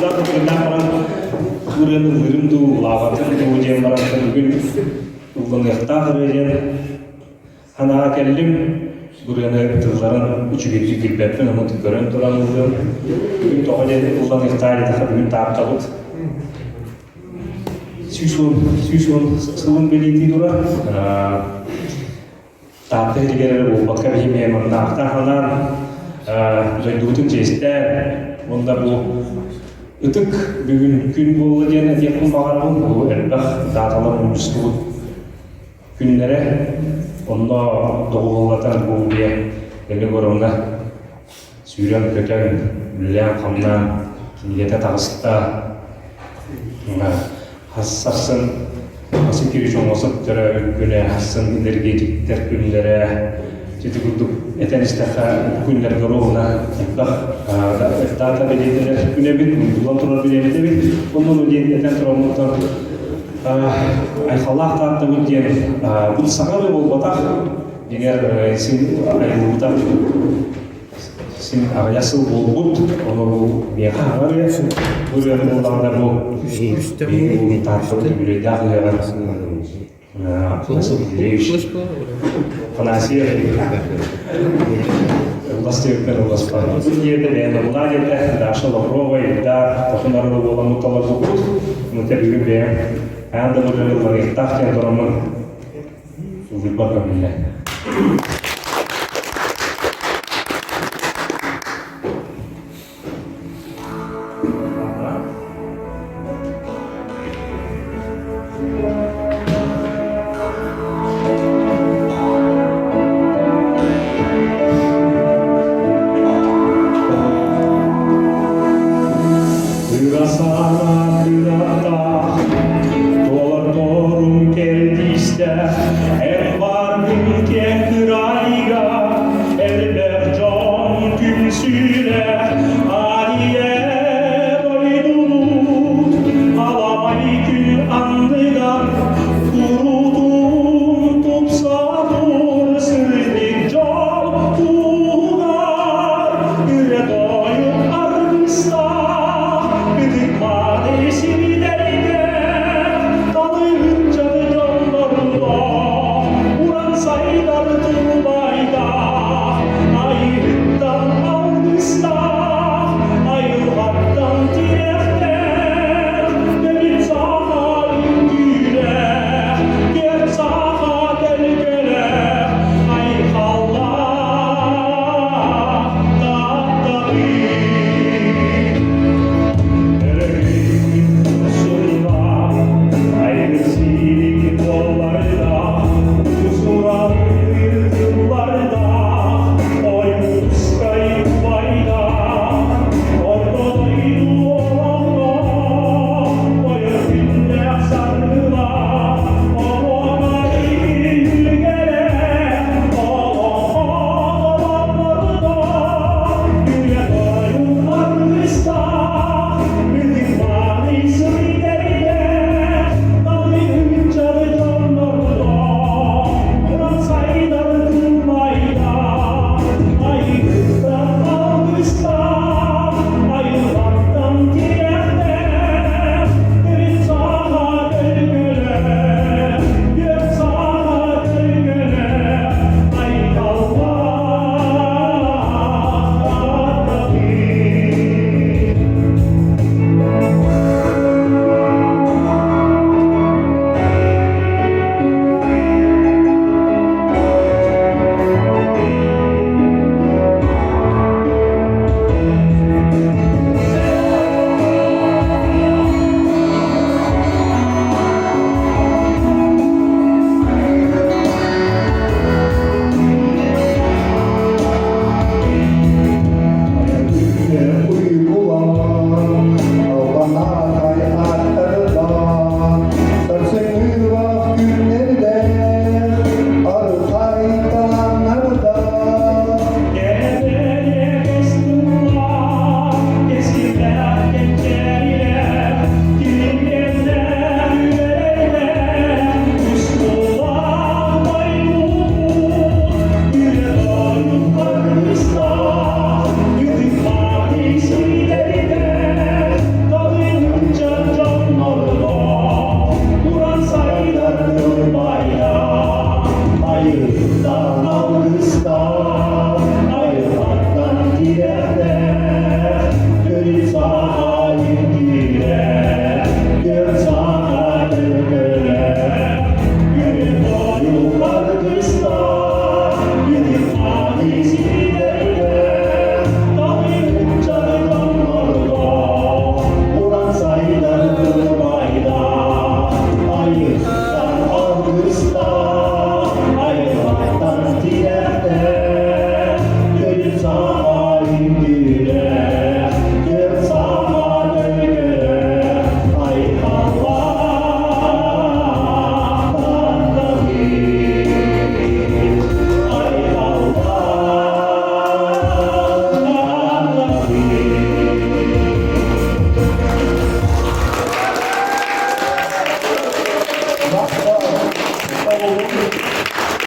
Burada da karan buranın hırımdı lağatın hocam var bugün kullanıkta hocam hana kellim buranın tızların üçüncü gilbetten ama tükörün duranıldı. Bugün tohacı kullanıkta da bugün taptalık. Süsun sılın belirti dura. Tapta hediyeleri bu bakka bir memnunlar. Hanan Zaydutun ceste onda bu ıtık bugün gün bolu diye yakın bağırın bu elbette datalar olmuştu günlere onda doğulatan bu diye beni göründe sürüyen köken bilen kamdan niyete tağısıtta hassasın nasıl giriş olmasa tere güne hassın energetikler günlere jadi untuk etenistakha günler görüyorlar. Data belirtiler güne bir kontrol belirtiler. Onun için eten travmadan ay Allah tahtı bu diye bu sangat bu batak eğer sin ay buta sin yasıl bulbut onu bir var ya bu yollarda bu bir tahtı bir dağılıyor. Nasıl giriş? Penasihat, Ulastirkan Ulaspan. Ini ada yang mulai ada dasar lokro, ada tahun lalu bola mutawar buku, mungkin juga dia. Anda boleh melihat yang orang sulit banget ni. sahiline